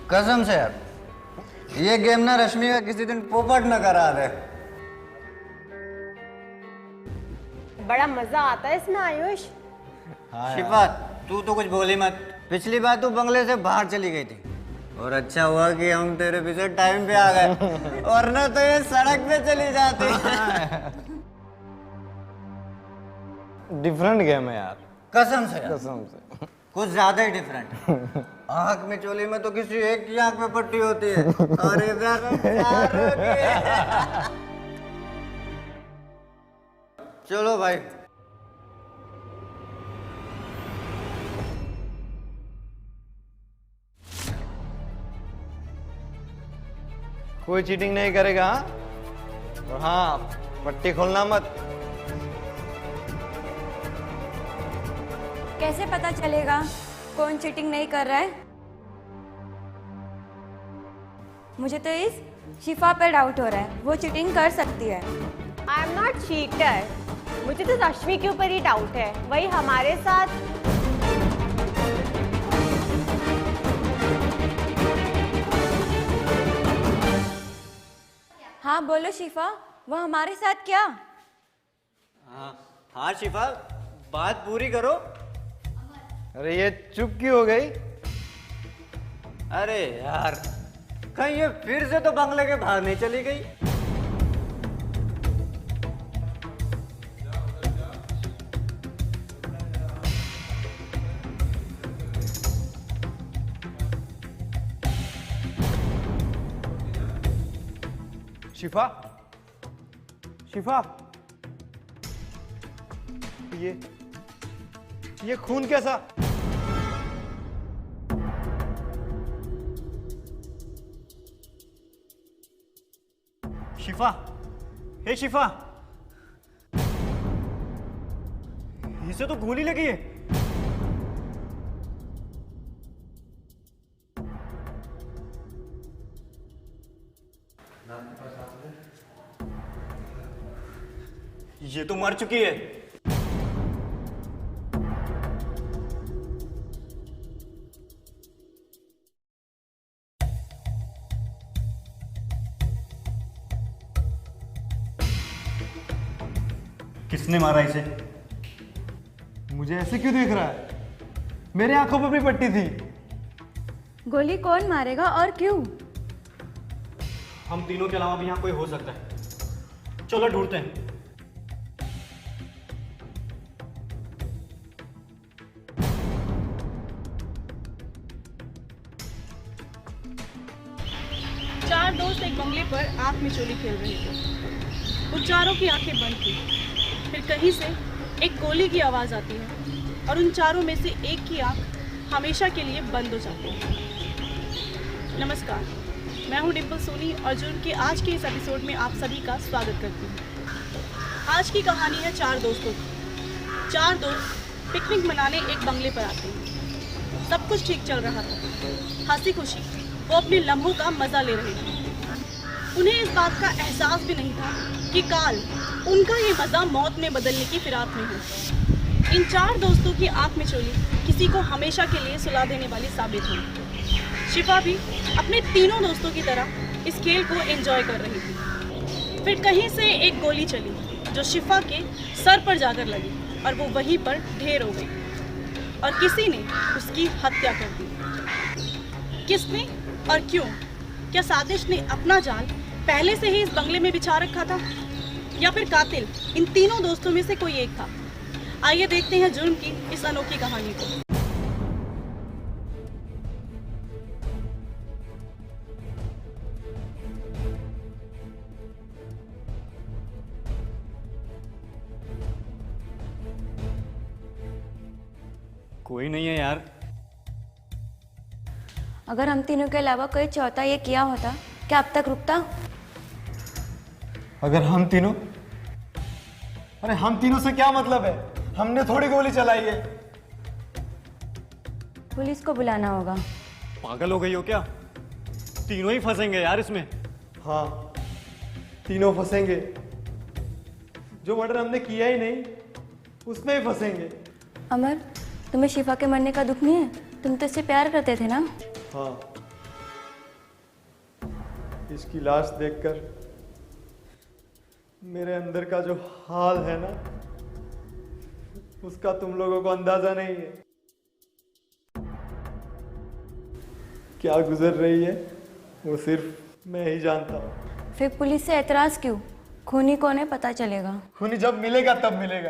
कसम से यार, ये गेम ना रश्मि का किसी दिन पोपट न करा दे। बड़ा मजा आता है इसमें आयुष। शिफा, तू तो कुछ बोली मत। पिछली बार तू बंगले से बाहर चली गई थी और अच्छा हुआ कि हम तेरे पीछे टाइम पे आ गए, और ना तो ये सड़क पे चली जाती। डिफरेंट गेम है यार, कसम से यार, कसम से कुछ ज्यादा ही डिफरेंट। आंख में चोली में तो किसी एक की आंख में पट्टी होती है और इधर चारों की। चलो भाई। कोई चीटिंग नहीं करेगा, हाँ? और हाँ, पट्टी खोलना मत। कैसे पता चलेगा कौन चीटिंग नहीं कर रहा है? मुझे तो इस शिफा पर डाउट हो रहा है, वो चीटिंग कर सकती है। आई एम नॉट चीटर, मुझे तो रश्मि के ऊपर ही डाउट है। वही हमारे साथ हाँ बोलो शिफा, वो हमारे साथ क्या? हाँ शिफा, बात पूरी करो। अरे ये चुप क्यों हो गई? अरे यार, कहीं ये फिर से तो बंगले के बाहर नहीं चली गई? शिफा, शिफा, ये खून कैसा? शिफा, हे शिफा, इसे तो गोली लगी है। ये तो मर चुकी है। किसने मारा इसे? मुझे ऐसे क्यों देख रहा है? मेरे आंखों पर भी पट्टी थी। गोली कौन मारेगा और क्यों? हम तीनों के अलावा भी यहाँ कोई हो सकता है। चलो ढूंढते हैं। चार दोस्त एक बंगले पर आंख में चोली खेल रहे थे। उन चारों की आंखें बंद थी। फिर कहीं से एक गोली की आवाज़ आती है और उन चारों में से एक की आंख हमेशा के लिए बंद हो जाती है। नमस्कार, मैं हूं डिम्पल सोनी और जुर्म के आज के इस एपिसोड में आप सभी का स्वागत करती हूं। आज की कहानी है चार दोस्तों की। चार दोस्त पिकनिक मनाने एक बंगले पर आते हैं। सब कुछ ठीक चल रहा था, हंसी खुशी वो अपने लम्हों का मज़ा ले रहे थे। उन्हें इस बात का एहसास भी नहीं था कि काल उनका ये मज़ा मौत में बदलने की फिराक में हो। इन चार दोस्तों की आंख में चोली किसी को हमेशा के लिए सुला देने वाली साबित हुई। शिफा भी अपने तीनों दोस्तों की तरह इस खेल को एंजॉय कर रही थी। फिर कहीं से एक गोली चली जो शिफा के सर पर जाकर लगी और वो वहीं पर ढेर हो गई और किसी ने उसकी हत्या कर दी। किसने और क्यों? क्या साजिश ने अपना जाल पहले से ही इस बंगले में बिछा रखा था, या फिर कातिल इन तीनों दोस्तों में से कोई एक था? आइए देखते हैं जुर्म की इस अनोखी कहानी को। कोई नहीं है यार। अगर हम तीनों के अलावा कोई चौथा ये किया होता, क्या अब तक रुकता? अगर हम तीनों? अरे हम तीनों से क्या मतलब है? हमने थोड़ी गोली चलाई है। पुलिस को बुलाना होगा। पागल हो गई हो क्या? तीनों ही फंसेंगे यार इसमें। हाँ, तीनों फंसेंगे। जो मर्डर हमने किया ही नहीं उसमें ही फंसेंगे। अमर, तुम्हें शिफा के मरने का दुख नहीं है? तुम तो इससे प्यार करते थे ना? हाँ, इसकी लाश देखकर मेरे अंदर का जो हाल है ना, उसका तुम लोगों को अंदाजा नहीं है। क्या गुजर रही है वो सिर्फ मैं ही जानता हूँ। फिर पुलिस से एतराज क्यों? खूनी कौन है पता चलेगा। खूनी जब मिलेगा तब मिलेगा,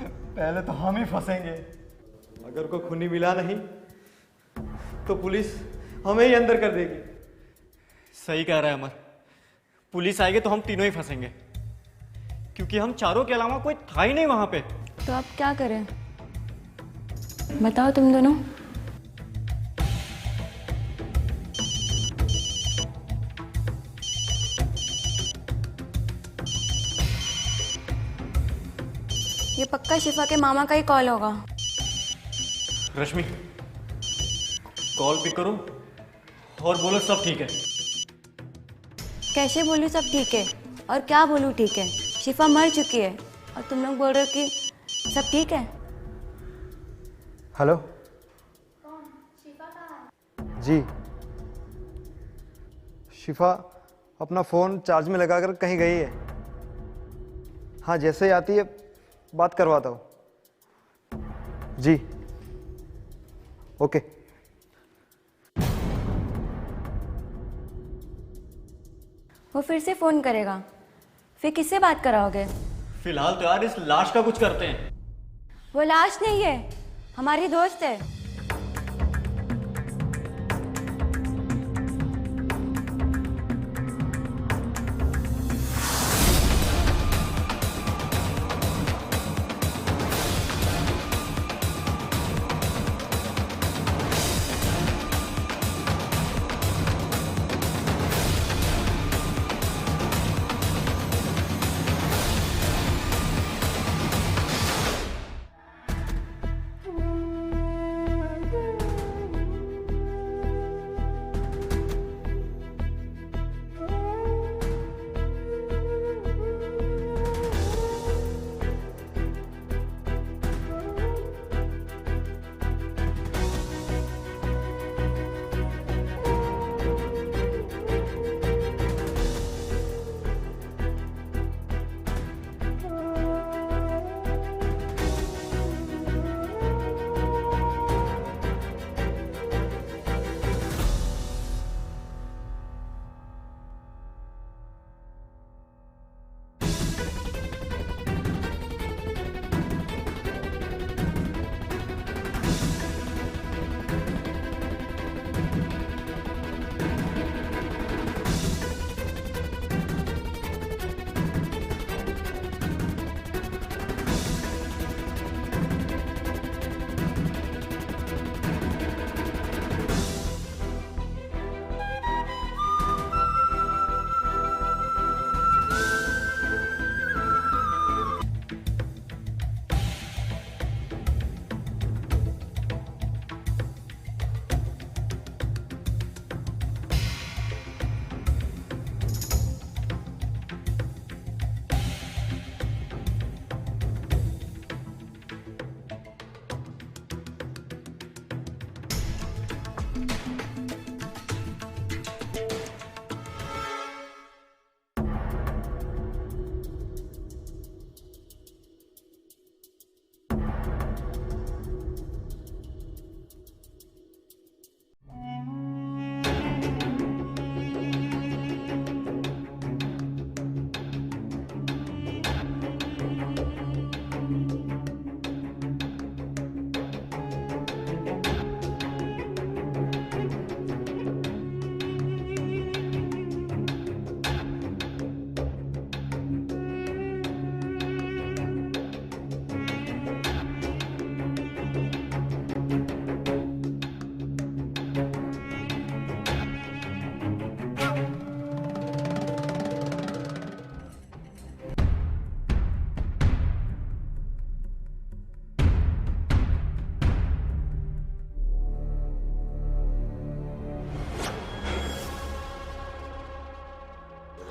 पहले तो हम ही फंसेंगे। अगर कोई खूनी मिला नहीं तो पुलिस हमें ही अंदर कर देगी। सही कह रहा है अमर, पुलिस आएगी तो हम तीनों ही फंसेंगे, क्योंकि हम चारों के अलावा कोई था ही नहीं वहां पे। तो अब क्या करें बताओ तुम दोनों। ये पक्का शिफा के मामा का ही कॉल होगा। रश्मि, कॉल पिक करो और बोलो सब ठीक है। कैसे बोलूँ सब ठीक है? और क्या बोलूँ ठीक है? शिफा मर चुकी है और तुम लोग बोल रहे हो कि सब ठीक है। हेलो जी, शिफा अपना फ़ोन चार्ज में लगाकर कहीं गई है। हाँ, जैसे ही आती है बात करवाता हूँ। जी ओके। वो फिर से फ़ोन करेगा, फिर किससे बात कराओगे? फिलहाल तो यार इस लाश का कुछ करते हैं। वो लाश नहीं है, हमारी दोस्त है।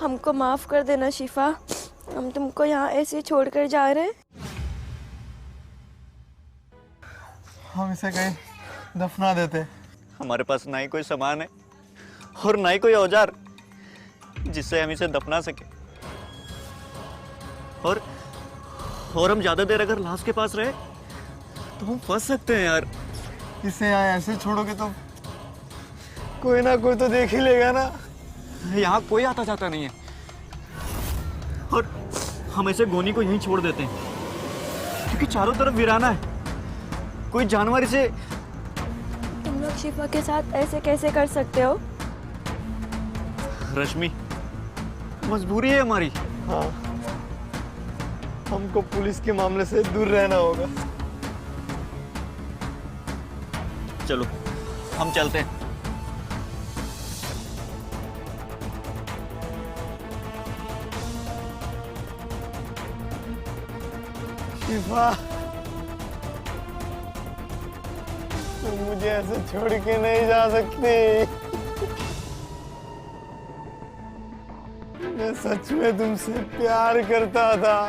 हमको माफ कर देना शिफा, हम तुमको यहाँ ऐसे ही छोड़कर जा रहे हैं। हम इसे कहीं दफना देते। हमारे पास ना ही कोई सामान है और ना ही कोई औजार जिससे हम इसे दफना सके। और हम ज्यादा देर अगर लाश के पास रहे तो हम फंस सकते हैं यार। इसे यहाँ ऐसे छोड़ोगे तो कोई ना कोई तो देख ही लेगा ना। यहाँ कोई आता जाता नहीं है और हम ऐसे गोनी को यहीं छोड़ देते हैं क्योंकि चारों तरफ वीराना है। कोई जानवर इसे। तुम लोग शिफा के साथ ऐसे कैसे कर सकते हो? रश्मि, मजबूरी है हमारी। हाँ, हमको पुलिस के मामले से दूर रहना होगा। चलो हम चलते हैं। शिफा, तुम मुझे ऐसे छोड़ के नहीं जा सकती। मैं सच में तुमसे प्यार करता था।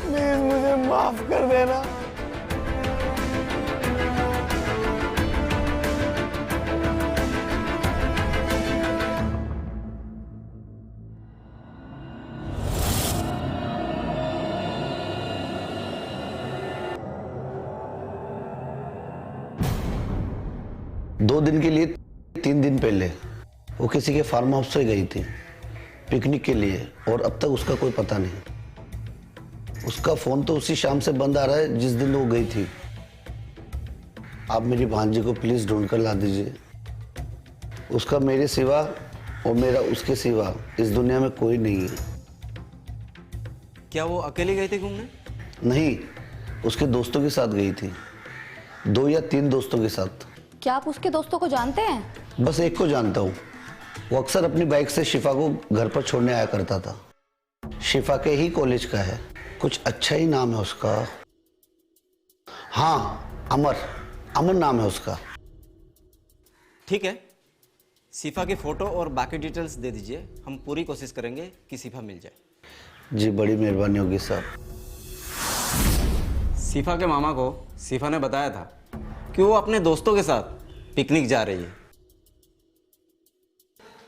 प्लीज मुझे माफ कर देना। दो दिन के लिए 3 दिन पहले वो किसी के फार्म हाउस से गई थी पिकनिक के लिए और अब तक उसका कोई पता नहीं। उसका फोन तो उसी शाम से बंद आ रहा है जिस दिन वो गई थी। आप मेरी भांजी को प्लीज ढूंढ कर ला दीजिए। उसका मेरे सिवा और मेरा उसके सिवा इस दुनिया में कोई नहीं है। क्या वो अकेले गए थे घूमने? नहीं, उसके दोस्तों के साथ गई थी, 2 या 3 दोस्तों के साथ। क्या आप उसके दोस्तों को जानते हैं? बस एक को जानता हूँ। वो अक्सर अपनी बाइक से शिफा को घर पर छोड़ने आया करता था। शिफा के ही कॉलेज का है, कुछ अच्छा ही नाम है उसका। हाँ, अमर नाम है उसका। ठीक है, शिफा की फोटो और बाकी डिटेल्स दे दीजिए, हम पूरी कोशिश करेंगे कि शिफा मिल जाए। जी, बड़ी मेहरबानी होगी साहब। शिफा के मामा को शिफा ने बताया था कि वो अपने दोस्तों के साथ पिकनिक जा रही है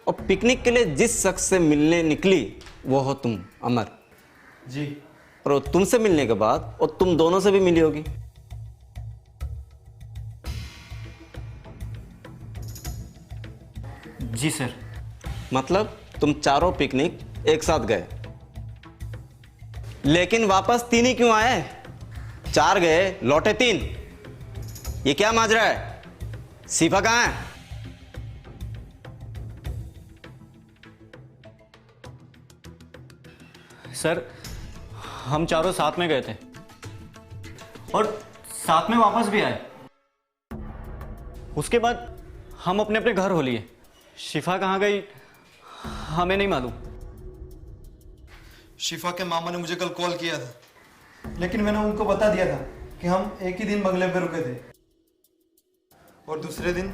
और पिकनिक के लिए जिस शख्स से मिलने निकली वो हो तुम, अमर जी। और वो तुमसे मिलने के बाद और तुम दोनों से भी मिली होगी। जी सर। मतलब तुम चारों पिकनिक एक साथ गए, लेकिन वापस 3 ही क्यों आए? 4 गए, लौटे 3। ये क्या माजरा है? शिफा कहाँ है? सर, हम चारों साथ में गए थे और साथ में वापस भी आए। उसके बाद हम अपने अपने घर हो लिए। शिफा कहाँ गई हमें नहीं मालूम। शिफा के मामा ने मुझे कल कॉल किया था, लेकिन मैंने उनको बता दिया था कि हम एक ही दिन बंगले पे रुके थे और दूसरे दिन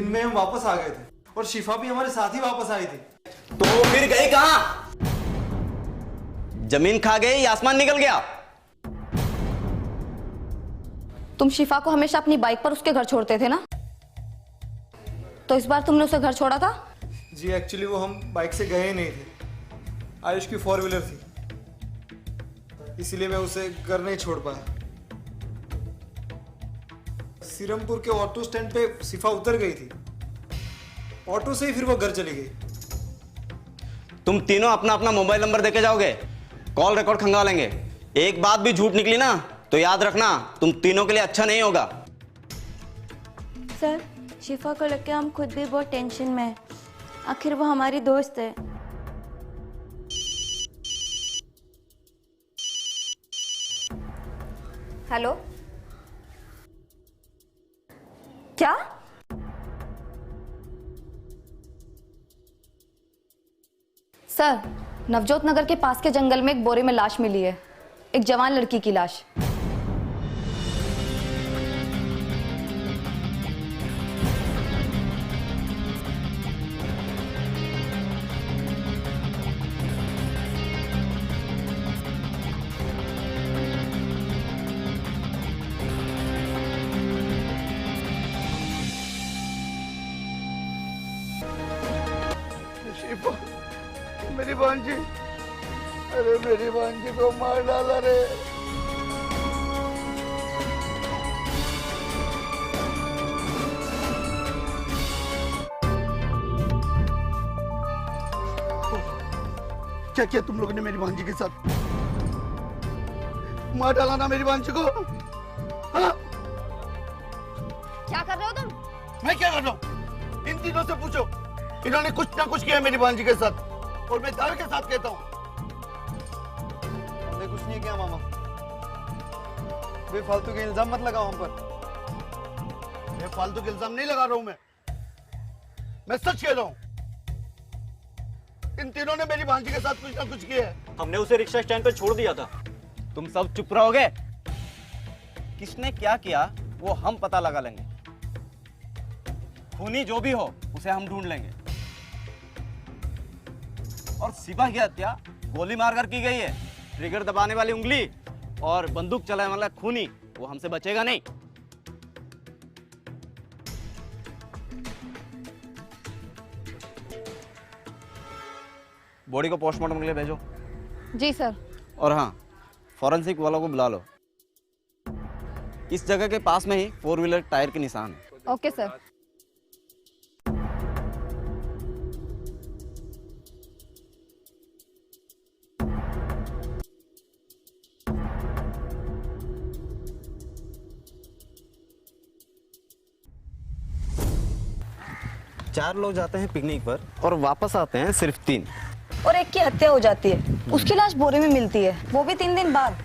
में हम वापस आ गए थे और शिफा भी हमारे साथ ही वापस आई थी। तो फिर गई कहां? जमीन खा गई या आसमान निकल गया? तुम शिफा को हमेशा अपनी बाइक पर उसके घर छोड़ते थे ना, तो इस बार तुमने उसे घर छोड़ा था? जी, एक्चुअली वो हम बाइक से गए ही नहीं थे। आयुष की 4 व्हीलर थी, इसलिए मैं उसे घर नहीं छोड़ पाया। सीरमपुर के ऑटो स्टैंड पे शिफा उतर गई थी, ऑटो से ही फिर वो घर चली गई। तुम तीनों अपना अपना मोबाइल नंबर देके जाओगे, कॉल रिकॉर्ड खंगाल लेंगे। एक बात भी झूठ निकली ना तो याद रखना तुम तीनों के लिए अच्छा नहीं होगा। सर, शिफा को लेकर हम खुद भी बहुत टेंशन में हैं। आखिर वो हमारी दोस्त है। हेलो, क्या? सर, नवजोत नगर के पास के जंगल में एक बोरे में लाश मिली है, एक जवान लड़की की लाश। मेरी भांजी, अरे मेरी भांजी को मार डाला रे। क्या किया तुम लोगों ने मेरी भांजी के साथ? मार डाला ना मेरी भांजी को? हाँ? क्या कर रहे हो तुम? मैं क्या कर रहा हूँ? इन तीनों से पूछो, इन्होंने कुछ ना कुछ किया मेरी भांजी के साथ, और मैं दावे के साथ कहता हूँ हमने कुछ नहीं किया मामा। बेफालतू के इल्जाम मत लगाओ हम पर। मैं फालतू के इल्जाम नहीं लगा रहा हूँ, मैं सच कह रहा हूँ। इन तीनों ने मेरी भांजी के साथ कुछ ना कुछ किया है। हमने उसे रिक्शा स्टैंड पे छोड़ दिया था। तुम सब चुप रहोगे? किसने क्या किया वो हम पता लगा लेंगे। खूनी जो भी हो उसे हम ढूंढ लेंगे। और शिफा की हत्या गोली मारकर की गई है। ट्रिगर दबाने वाली उंगली और बंदूक चलाने वाला खूनी वो हमसे बचेगा नहीं। बॉडी को पोस्टमार्टम के लिए भेजो। जी सर। और हाँ, फॉरेंसिक वालों को बुला लो। इस जगह के पास में ही 4 व्हीलर टायर के निशान है। Okay sir. चार लोग जाते हैं पिकनिक पर और वापस आते हैं सिर्फ 3। और एक की हत्या हो जाती है, उसकी लाश बोरे में मिलती है, वो भी 3 दिन बाद।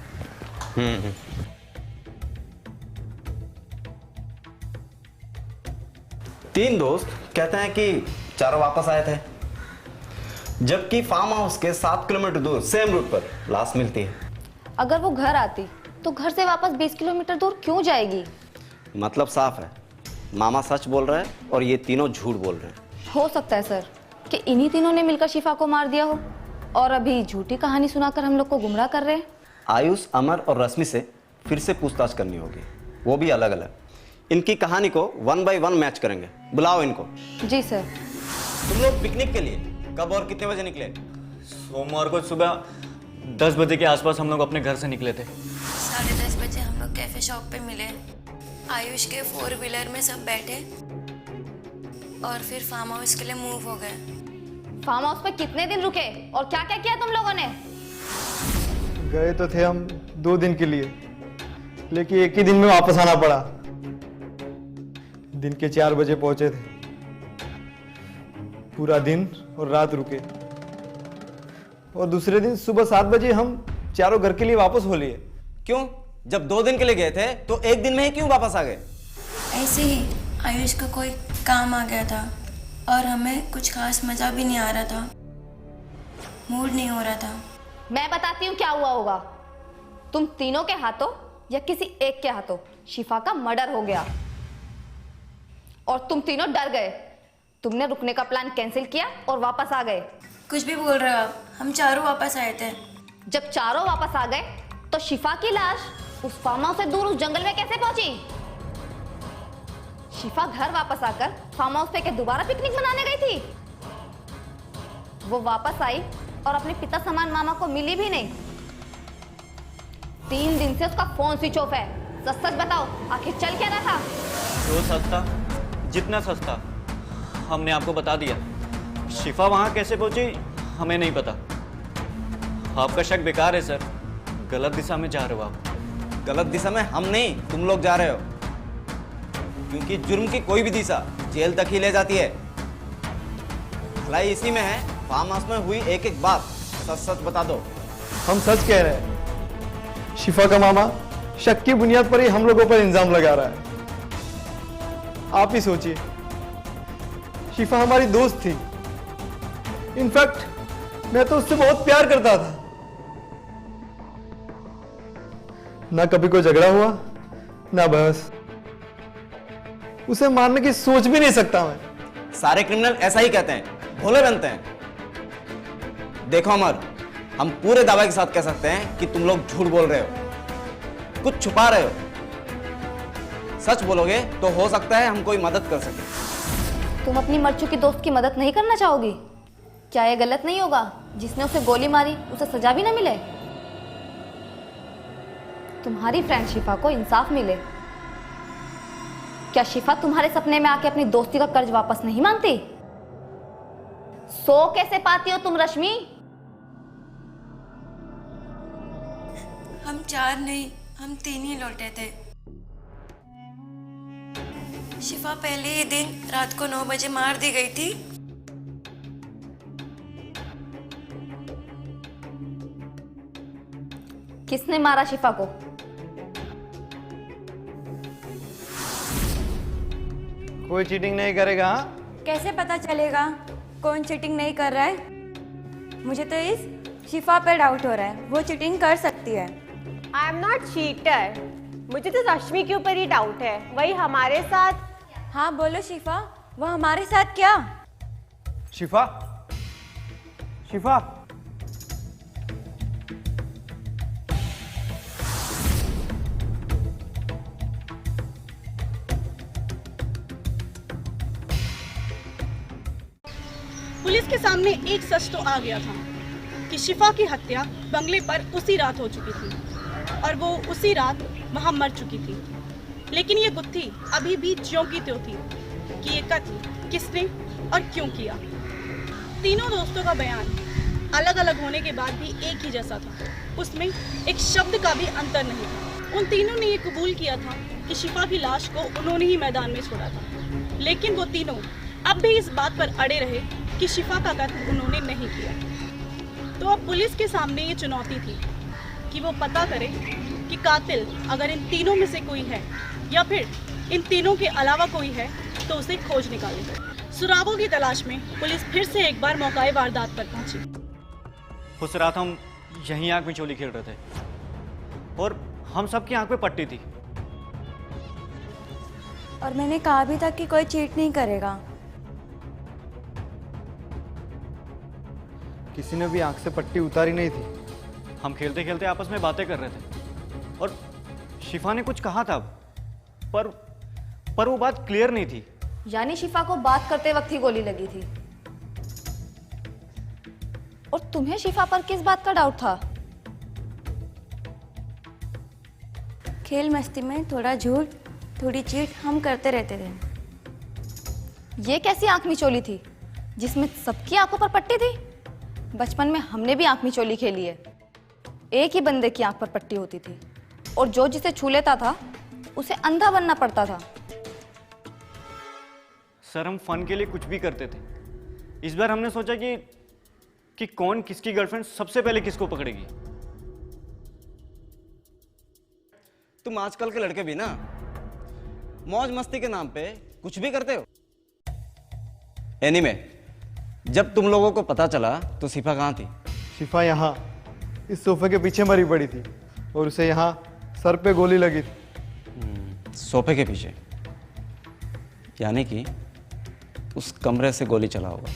3 दोस्त कहते हैं कि चारों वापस आए थे, जबकि फार्म हाउस के 7 किलोमीटर दूर सेम रूट पर लाश मिलती है। अगर वो घर आती तो घर से वापस 20 किलोमीटर दूर क्यों जाएगी? मतलब साफ है, मामा सच बोल रहे हैं और ये तीनों झूठ बोल रहे हैं। हो सकता है सर कि इन्हीं तीनों ने मिलकर शिफा को मार दिया हो और अभी झूठी कहानी सुनाकर हम लोग को गुमराह कर रहे हैं। आयुष, अमर और रश्मि से फिर से पूछताछ करनी होगी, वो भी अलग अलग। इनकी कहानी को 1 by 1 मैच करेंगे। बुलाओ इनको। जी सर। तुम लोग पिकनिक के लिए कब और कितने बजे निकले? सोमवार को सुबह 10 बजे के आसपास हम लोग अपने घर से निकले थे। 10:30 बजे हम लोग कैफे शॉप पे मिले। आयुष के 4 व्हीलर में सब बैठे और फिर फार्म हाउस के लिए मूव हो गए। फार्म हाउस पे कितने दिन रुके और क्या क्या किया तुम लोगों ने? गए तो थे हम 2 दिन के लिए, लेकिन एक ही दिन में वापस आना पड़ा। दिन के 4 बजे पहुंचे थे। पूरा दिन और रात रुके और दूसरे दिन सुबह 7 बजे हम चारों घर के लिए वापस हो लिए। क्यों? जब 2 दिन के लिए गए थे तो 1 दिन में ही क्यों वापस आ गए? ऐसे ही आयुष का कोई काम आ गया था और हमें कुछ खास मजा भी नहीं आ रहा था, मूड नहीं हो रहा था। मैं बताती हूँ क्या हुआ होगा। तुम तीनों के हाथों या किसी एक के हाथों शिफा का मर्डर हो गया और तुम तीनों डर गए। तुमने रुकने का प्लान कैंसिल किया और वापस आ गए। कुछ भी बोल रहे हो आप, हम चारों वापस आए थे। जब चारों वापस आ गए तो शिफा की लाश उस फार्म हाउस से दूर उस जंगल में कैसे पहुंची? शिफा घर वापस आकर फार्म हाउस पे क्या दोबारा पिकनिक मनाने गई थी? वो वापस आई और अपने पिता समान मामा को मिली भी नहीं। 3 दिन से उसका फोन स्विच ऑफ है। सच सच बताओ, आखिर चल क्या रहा था? जो सस्ता, जितना सस्ता हमने आपको बता दिया। शिफा वहां कैसे पहुंची हमें नहीं पता। आपका शक बेकार है सर, गलत दिशा में जा रहे हो आप। गलत दिशा में हम नहीं, तुम लोग जा रहे हो, क्योंकि जुर्म की कोई भी दिशा जेल तक ही ले जाती है। भलाई इसी में है, फार्म हाउस में हुई एक एक बात सच सच बता दो। हम सच कह रहे हैं। शिफा का मामा शक की बुनियाद पर ही हम लोगों पर इल्जाम लगा रहा है। आप ही सोचिए, शिफा हमारी दोस्त थी। इनफैक्ट मैं तो उससे बहुत प्यार करता था। ना कभी कोई झगड़ा हुआ, ना बहस। उसे मारने की सोच भी नहीं सकता मैं। सारे क्रिमिनल ऐसा ही कहते हैं, भोले बनते हैं। देखो अमर, हम पूरे दावे के साथ कह सकते हैं कि तुम लोग झूठ बोल रहे हो, कुछ छुपा रहे हो। सच बोलोगे तो हो सकता है हम कोई मदद कर सके। तुम अपनी मर चुकी दोस्त की मदद नहीं करना चाहोगी? क्या ये गलत नहीं होगा जिसने उसे गोली मारी उसे सजा भी ना मिले? तुम्हारी फ्रेंड शिफा को इंसाफ मिले। क्या शिफा तुम्हारे सपने में आके अपनी दोस्ती का कर्ज वापस नहीं मांगती? सो कैसे पाती हो तुम रश्मि? हम 4 नहीं, हम 3 ही लौटे थे। शिफा पहले ही दिन रात को 9 बजे मार दी गई थी। किसने मारा शिफा को? कोई चीटिंग नहीं करेगा। हाँ, कैसे पता चलेगा कौन चीटिंग नहीं कर रहा है? मुझे तो इस शिफा पे डाउट हो रहा है, वो चीटिंग कर सकती है। I am not cheater. मुझे तो रश्मि के ऊपर ही डाउट है, वही हमारे साथ। हाँ बोलो शिफा, वो हमारे साथ क्या? शिफा, शिफा, पुलिस के सामने एक सच तो आ गया था कि शिफा की हत्या बंगले पर उसी रात हो चुकी थी और वो उसी रात वहां मर चुकी थी। लेकिन ये गुत्थी अभी भी ज्यों की त्यों थी कि ये कत्ल किसने और क्यों किया। तीनों दोस्तों का बयान अलग अलग होने के बाद भी एक ही जैसा था, उसमें एक शब्द का भी अंतर नहीं था। उन तीनों ने ये कबूल किया था कि शिफा की लाश को उन्होंने ही मैदान में छोड़ा था। लेकिन वो तीनों अब भी इस बात पर अड़े रहे कि शिफा का कत्ल उन्होंने नहीं किया। तो अब पुलिस के सामने ये चुनौती थी कि वो पता करे कि कातिल अगर इन तीनों में से कोई है या फिर इन तीनों के अलावा कोई है तो उसे खोज निकाले। सुरागों की तलाश में पुलिस फिर से एक बार मौकाए वारदात पर पहुंची। उस रात हम यहीं आंख में चोली खेल रहे थे और हम सबकी आंख में पट्टी थी। और मैंने कहा भी था कि कोई चीट नहीं करेगा। किसी ने भी आंख से पट्टी उतारी नहीं थी। हम खेलते खेलते आपस में बातें कर रहे थे और शिफा ने कुछ कहा था पर वो बात क्लियर नहीं थी। यानी शिफा को बात करते वक्त ही गोली लगी थी। और तुम्हें शिफा पर किस बात का डाउट था? खेल मस्ती में थोड़ा झूठ थोड़ी चीट हम करते रहते थे। ये कैसी आंख मिचोली थी जिसमें सबकी आंखों पर पट्टी थी? बचपन में हमने भी आंख मिचोली खेली है। एक ही बंदे की आंख पर पट्टी होती थी और जो जिसे छू लेता था उसे अंधा बनना पड़ता था। सर हम फन के लिए कुछ भी करते थे। इस बार हमने सोचा कि कौन किसकी गर्लफ्रेंड सबसे पहले किसको पकड़ेगी। तुम आजकल के लड़के भी ना मौज मस्ती के नाम पे कुछ भी करते हो। एनीवे, जब तुम लोगों को पता चला तो शिफा कहाँ थी? शिफा यहाँ इस सोफे के पीछे मरी पड़ी थी और उसे यहाँ सर पे गोली लगी थी। सोफे के पीछे, यानी कि उस कमरे से गोली चला होगा।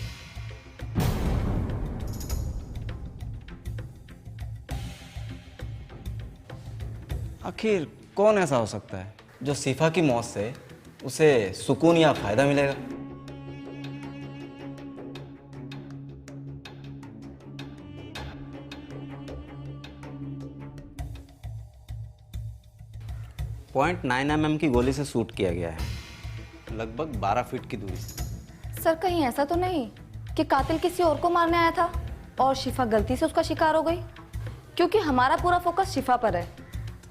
आखिर कौन ऐसा हो सकता है जो शिफा की मौत से उसे सुकून या फायदा मिलेगा? .9 mm की गोली से शूट किया गया है, लगभग 12 फीट की दूरी से। सर कहीं ऐसा तो नहीं कि कातिल किसी और को मारने आया था और शिफा गलती से उसका शिकार हो गई? क्योंकि हमारा पूरा फोकस शिफा पर है।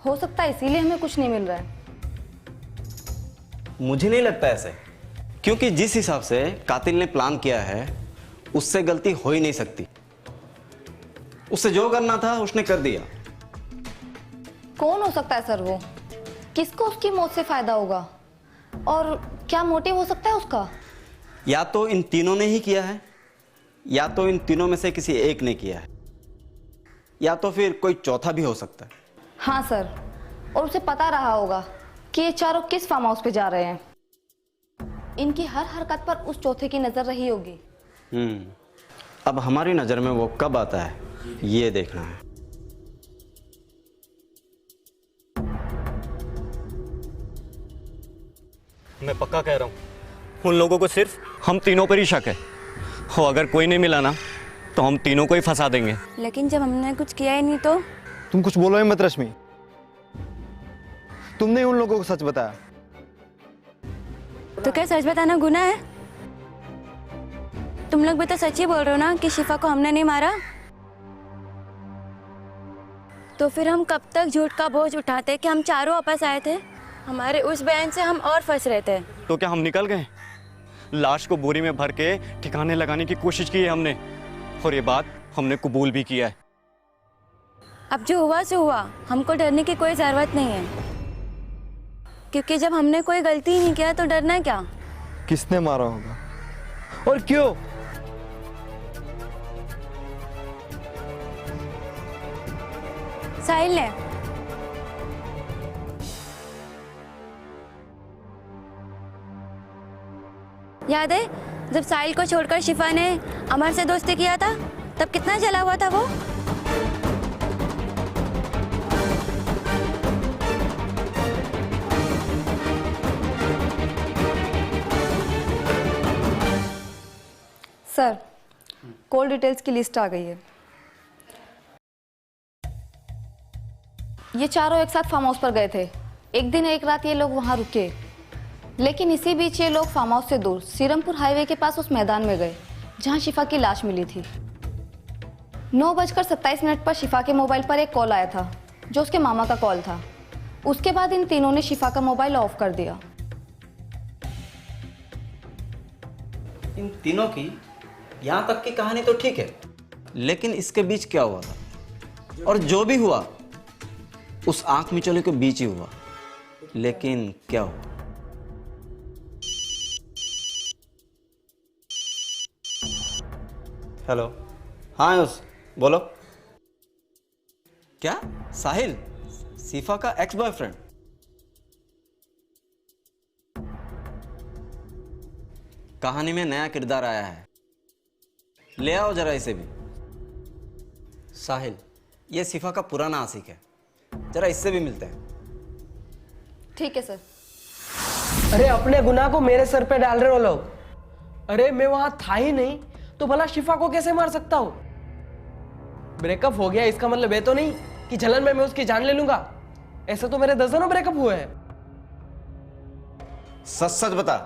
हो सकता है इसीलिए हमें कुछ नहीं मिल रहा है। मुझे नहीं लगता ऐसे, क्योंकि जिस हिसाब से कातिल ने प्लान किया है उससे गलती हो ही नहीं सकती। उससे जो करना था उसने कर दिया। कौन हो सकता है सर वो? किसको उसकी मौत से फायदा होगा? और क्या मोटिव हो सकता है उसका? या तो इन तीनों ने ही किया है, या तो इन तीनों में से किसी एक ने किया है, या तो फिर कोई चौथा भी हो सकता है। हाँ सर, और उसे पता रहा होगा कि ये चारों किस फार्म हाउस पे जा रहे हैं। इनकी हर हरकत पर उस चौथे की नजर रही होगी। अब हमारी नजर में वो कब आता है ये देखना है। मैं पक्का कह रहा हूं, उन लोगों को सिर्फ हम तीनों पर ही शक है। और अगर कोई नहीं मिला ना तो हम तीनों को ही फंसा देंगे। लेकिन जब हमने कुछ किया ही नहीं तो? तुम कुछ बोलो ही मत रश्मि, तुमने उन लोगों को सच बताया। तो क्या सच बताना गुनाह है? तुम लोग भी तो सच ही बोल रहे हो ना कि शिफा को हमने नहीं मारा। तो फिर हम कब तक झूठ का बोझ उठाते कि हम चारों वापस आए थे? हमारे उस बयान से हम और फंस रहे थे। तो क्या हम निकल गए? लाश को बोरी में भर के ठिकाने लगाने की कोशिश की है हमने, और ये बात हमने कबूल भी किया है। अब जो हुआ सो हुआ, हमको डरने की कोई जरूरत नहीं है, क्योंकि जब हमने कोई गलती ही नहीं किया तो डरना क्या? किसने मारा होगा और क्यों? साहिल ने। याद है जब साहिल को छोड़कर शिफा ने अमर से दोस्ती किया था, तब कितना जला हुआ था वो? सर, कॉल डिटेल्स की लिस्ट आ गई है। ये चारों एक साथ फार्म हाउस पर गए थे। एक दिन एक रात ये लोग वहां रुके, लेकिन इसी बीच ये लोग फार्म हाउस से दूर सीरमपुर हाईवे के पास उस मैदान में गए जहां शिफा की लाश मिली थी। 9:27 पर शिफा के मोबाइल पर एक कॉल आया था जो उसके मामा का कॉल था। उसके बाद इन तीनों ने शिफा का मोबाइल ऑफ कर दिया। इन तीनों की यहाँ तक की कहानी तो ठीक है, लेकिन इसके बीच क्या हुआ था? और जो भी हुआ उस आंख मिचौले के बीच ही हुआ, लेकिन क्या हुआ? हेलो, हाँ आयुष बोलो। क्या साहिल शिफा का एक्स बॉयफ्रेंड? कहानी में नया किरदार आया है, ले आओ जरा इसे भी। साहिल, ये शिफा का पुराना आशिक है, जरा इससे भी मिलते हैं। ठीक है सर। अरे अपने गुनाह को मेरे सर पे डाल रहे हो लोग। अरे मैं वहां था ही नहीं तो भला शिफा को कैसे मार सकता हूं? ब्रेकअप हो गया इसका मतलब ये तो नहीं कि जलन में मैं उसकी जान ले लूंगा। ऐसे तो मेरे दर्जनों ब्रेकअप हुए हैं। सच सच बता,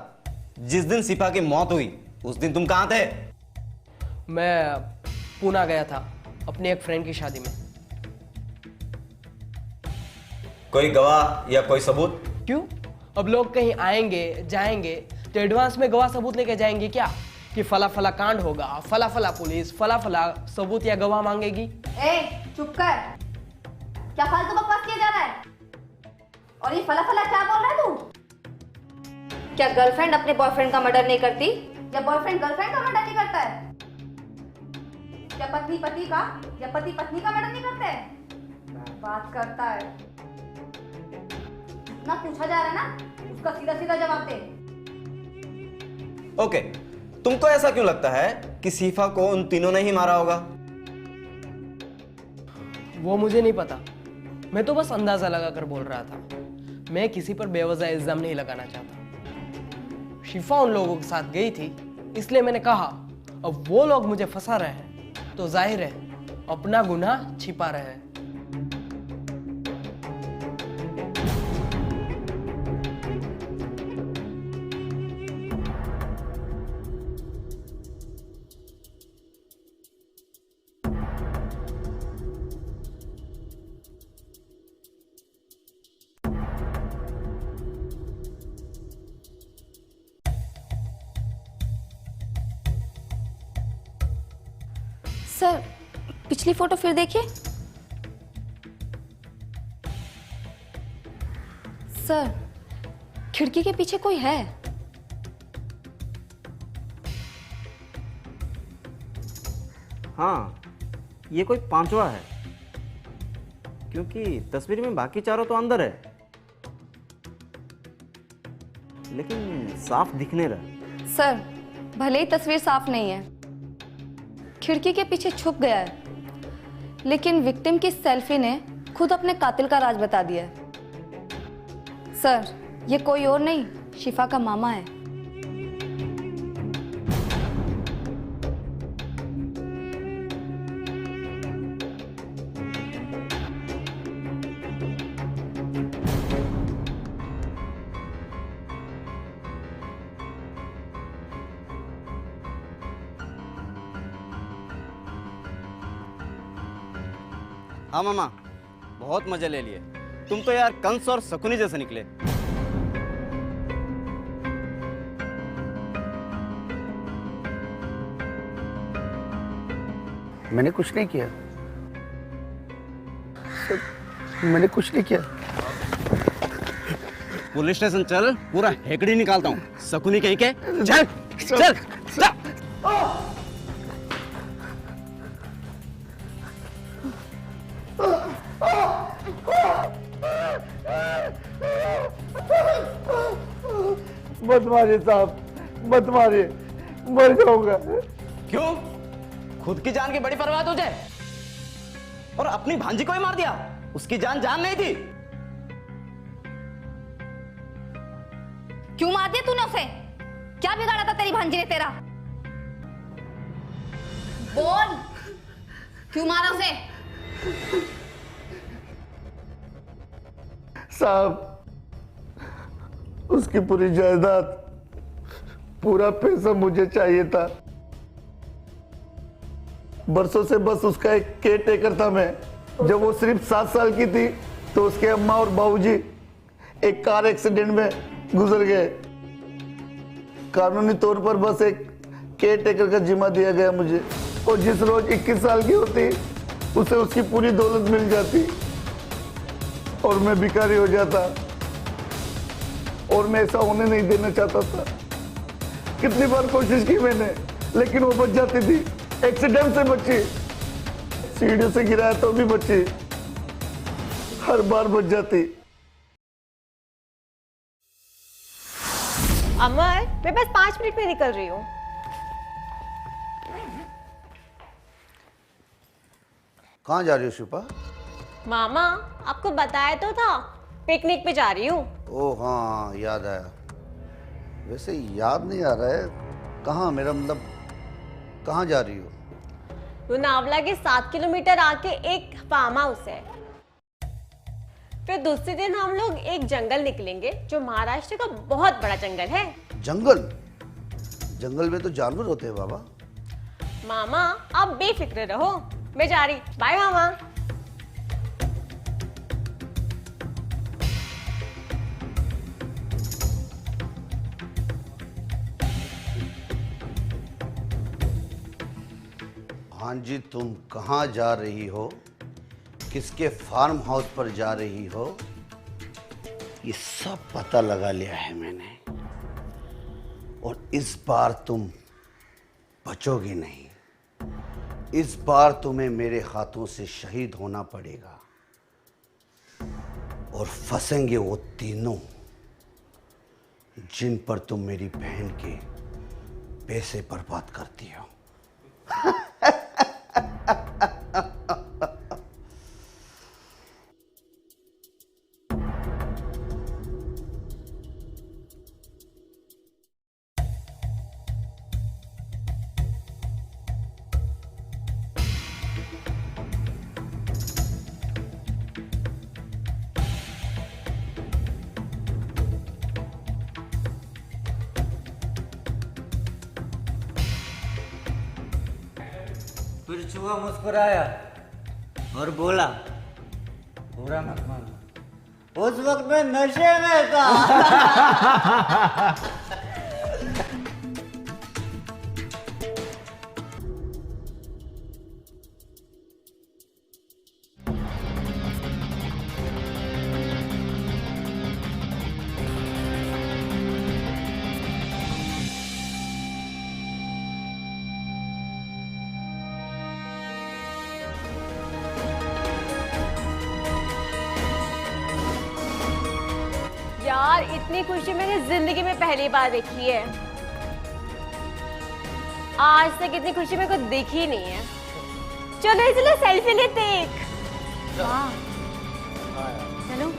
जिस दिन शिफा की मौत हुई उस दिन तुम कहां थे? मैं पूना गया था अपनी एक फ्रेंड की शादी में। कोई गवाह या कोई सबूत? क्यों? अब लोग कहीं आएंगे जाएंगे तो एडवांस में गवाह सबूत लेके जाएंगे क्या कि फला फला कांड होगा, फला फला पुलिस फला फला सबूत या गवाह मांगेगी? ए, चुप कर। क्या फालतू बकवास किया जा रहा है? और ये फला फला क्या बोल रहा है तू? क्या गर्लफ्रेंड अपने बॉयफ्रेंड का मर्डर नहीं करती या बॉयफ्रेंड गर्लफ्रेंड का मर्डर नहीं करता है? क्या पत्नी पति का या पति पत्नी का मर्डर नहीं करते है? बात करता है ना, पूछा जा रहा है ना, उसका सीधा सीधा जवाब दे। ओके, तुमको ऐसा क्यों लगता है कि शिफा को उन तीनों ने ही मारा होगा? वो मुझे नहीं पता, मैं तो बस अंदाजा लगा कर बोल रहा था। मैं किसी पर बेवजह इल्जाम नहीं लगाना चाहता। शिफा उन लोगों के साथ गई थी इसलिए मैंने कहा। अब वो लोग मुझे फंसा रहे हैं तो जाहिर है अपना गुनाह छिपा रहे हैं। सर, पिछली फोटो फिर देखिए। सर, खिड़की के पीछे कोई है। हाँ, ये कोई पांचवा है, क्योंकि तस्वीर में बाकी चारों तो अंदर है, लेकिन साफ दिख नहीं रहा। सर, भले ही तस्वीर साफ नहीं है, खिड़की के पीछे छुप गया है, लेकिन विक्टिम की सेल्फी ने खुद अपने कातिल का राज बता दिया है। सर, ये कोई और नहीं, शिफा का मामा है। हाँ मामा, बहुत मजे ले लिए। तुम तो यार कंस और शकुनी जैसे निकले। मैंने कुछ नहीं किया, मैंने कुछ नहीं किया। पुलिस स्टेशन चल, पूरा हेकड़ी निकालता हूँ शकुनी कहीं के। चल चल चल। मत मारिए साहब, मत मारिए, मर जाऊंगा। क्यों? खुद की जान की बड़ी परवाह तुझे? और अपनी भांजी को ही मार दिया? उसकी जान नहीं थी? क्यों मार दिया तूने उसे? क्या बिगाड़ा था तेरी भांजी ने तेरा? बोल, क्यों मारा उसे? साहब, उसकी पूरी जायदाद, पूरा पैसा मुझे चाहिए था। बरसों से बस उसका एक केयर टेकर था मैं। जब वो सिर्फ 7 साल की थी तो उसके अम्मा और बाबूजी एक कार एक्सीडेंट में गुजर गए। कानूनी तौर पर बस एक केयर टेकर का जिम्मा दिया गया मुझे, और जिस रोज 21 साल की होती उसे उसकी पूरी दौलत मिल जाती और मैं भिखारी हो जाता। और मैं ऐसा होने नहीं देना चाहता था। कितनी बार कोशिश की मैंने, लेकिन वो बच जाती थी। एक्सीडेंट से बची, सीढ़ी से गिराया तो भी बची, हर बार बच जाती। अमर, मैं बस 5 मिनट में निकल रही हूँ। कहाँ जा रही हो शिल्पा? मामा, आपको बताया तो था, पिकनिक पे जा रही हूँ। ओह हाँ, याद आया। वैसे याद नहीं आ रहा है कहाँ, मेरा मतलब कहाँ जा रही हो? लोनावला के 7 किलोमीटर आके एक फार्म हाउस है। फिर दूसरे दिन हम लोग एक जंगल निकलेंगे जो महाराष्ट्र का बहुत बड़ा जंगल है। जंगल? जंगल में तो जानवर होते हैं बाबा। मामा, आप बेफिक्र रहो, मैं जा रही। बाय मामा। हाँ जी, तुम कहाँ जा रही हो, किसके फार्म हाउस पर जा रही हो, ये सब पता लगा लिया है मैंने। और इस बार तुम बचोगी नहीं। इस बार तुम्हें मेरे हाथों से शहीद होना पड़ेगा। और फंसेंगे वो तीनों जिन पर तुम मेरी बहन के पैसे बर्बाद करती हो। फिर चूहा मुस्कुराया और बोला, बुरा मत मानो, उस वक्त मैं नशे में था। यार, इतनी खुशी मैंने जिंदगी में पहली बार देखी है। आज तक इतनी खुशी मेरे को दिखी नहीं है। चलो चलो सेल्फी लेते एक। हाँ, चलो।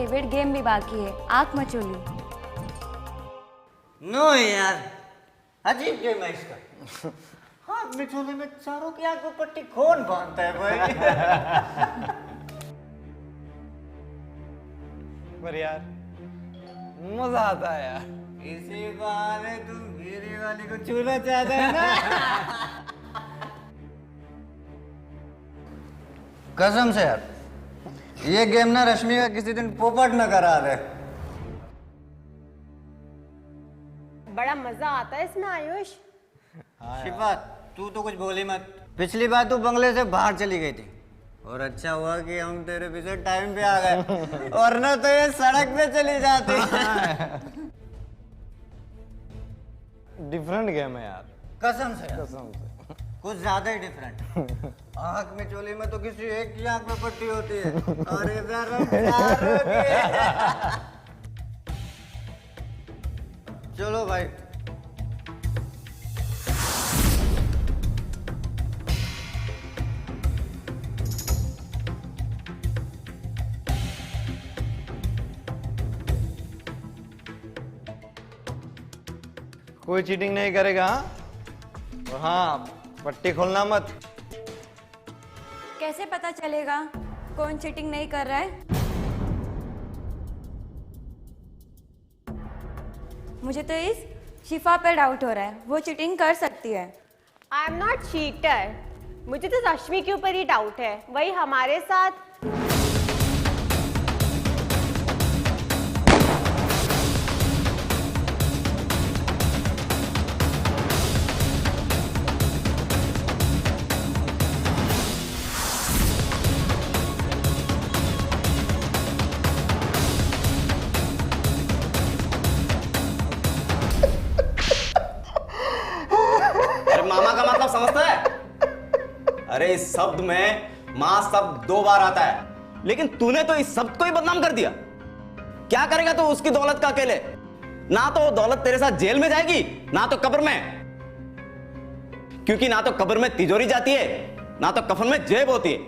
फेवरेट गेम भी बाकी है, आँख मचोली। नो यार, अजीब गेम है इसका। हाथ मिचोले में चारों की आंख पर पट्टी कौन बांधता है भाई? पर यार मजा आता है यार। इसी बहाने तुम हीरे वाली को छूना चाहते हैं ना? कसम से यार, ये गेम ना रश्मि का किसी दिन पोपट न करा दे। बड़ा मजा आता है इसमें आयुष। शिफा, तू तो कुछ बोली मत। पिछली बार तू बंगले से बाहर चली गई थी, और अच्छा हुआ कि हम तेरे पीछे टाइम पे आ गए, वरना तो ये सड़क पे चली जाती। डिफरेंट गेम है यार, कसम से यार, कसम से। कुछ ज्यादा ही डिफरेंट। आँख में चोली में तो किसी एक की आँख में पट्टी होती है, और इधर हम चारों की। चलो भाई। कोई चीटिंग नहीं करेगा, हाँ? और हाँ, पट्टी खोलना मत। कैसे पता चलेगा कौन चीटिंग नहीं कर रहा है? मुझे तो इस शिफा पे डाउट हो रहा है, वो चीटिंग कर सकती है। आई एम नॉट चीटर, मुझे तो रश्मि के ऊपर ही डाउट है। वही हमारे साथ मामा का मतलब समझता है? अरे इस शब्द में मां शब्द 2 बार आता है, लेकिन तूने तो इस शब्द को ही बदनाम कर दिया। क्या करेगा तू उसकी दौलत का अकेले? ना तो वो दौलत तेरे साथ जेल में जाएगी, ना तो कब्र में। क्योंकि ना तो कब्र में तिजोरी जाती है, ना तो कफन में जेब होती है।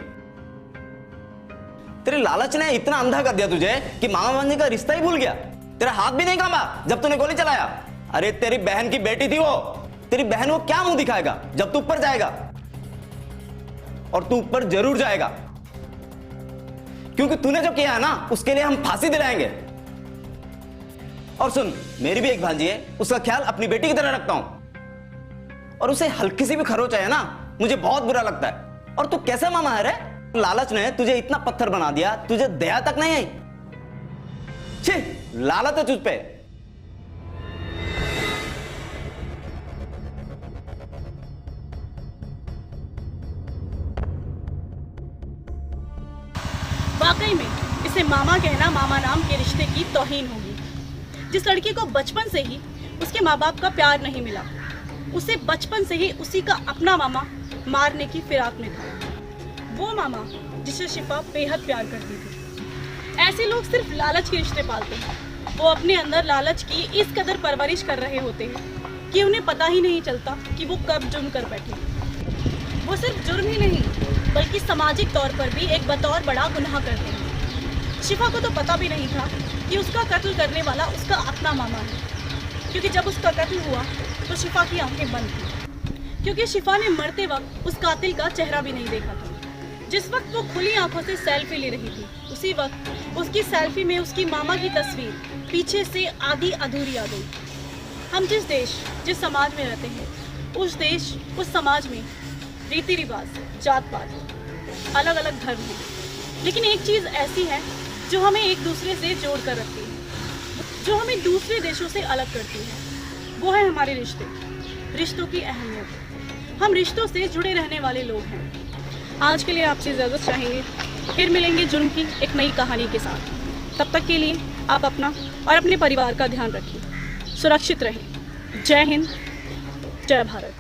तेरे लालच ने इतना अंधा कर दिया तुझे कि मामा बनने का रिश्ता ही भूल गया। तेरा हाथ भी नहीं कांपा जब तूने गोली चलाया। अरे तेरी बहन की बेटी थी वो। तेरी बहन को क्या मुंह दिखाएगा जब तू ऊपर जाएगा? और तू ऊपर जरूर जाएगा, क्योंकि तूने जो किया है ना, उसके लिए हम फांसी दिलाएंगे। और सुन, मेरी भी एक भांजी है, उसका ख्याल अपनी बेटी की तरह रखता हूं, और उसे हल्की सी भी खरोच है ना, मुझे बहुत बुरा लगता है। और तू कैसा मामा है रे? लालच ने तुझे इतना पत्थर बना दिया, तुझे दया तक नहीं आई। छी, लालच है तुझ पे। वाकई में इसे मामा कहना मामा नाम के रिश्ते की तौहीन होगी। जिस लड़की को बचपन से ही उसके माँ बाप का प्यार नहीं मिला, उसे बचपन से ही उसी का अपना मामा मारने की फिराक में था। वो मामा जिसे शिफा बेहद प्यार करती थी। ऐसे लोग सिर्फ लालच के रिश्ते पालते हैं। वो अपने अंदर लालच की इस कदर परवरिश कर रहे होते हैं कि उन्हें पता ही नहीं चलता कि वो कब जुर्म कर बैठे। वो सिर्फ जुर्म ही नहीं, बल्कि सामाजिक तौर पर भी एक बतौर बड़ा गुनाह करते हैं। शिफा को तो पता भी नहीं था कि उसका कत्ल करने वाला उसका अपना मामा है, क्योंकि जब उसका कत्ल हुआ तो शिफा की आंखें बंद थी, क्योंकि शिफा ने मरते वक्त उस कातिल का चेहरा भी नहीं देखा था। जिस वक्त वो खुली आंखों से सेल्फी ले रही थी, उसी वक्त उसकी सेल्फी में उसकी मामा की तस्वीर पीछे से आधी अधूरी आ गई। हम जिस देश, जिस समाज में रहते हैं, उस देश, उस समाज में रीति रिवाज, जात पात, अलग अलग धर्म हैं, लेकिन एक चीज़ ऐसी है जो हमें एक दूसरे से जोड़ कर रखती है, जो हमें दूसरे देशों से अलग करती है। वो है हमारे रिश्ते, रिश्तों की अहमियत। हम रिश्तों से जुड़े रहने वाले लोग हैं। आज के लिए आपसे इजाज़त चाहेंगे, फिर मिलेंगे जुर्म की एक नई कहानी के साथ। तब तक के लिए आप अपना और अपने परिवार का ध्यान रखिए, सुरक्षित रहें। जय हिंद, जय भारत।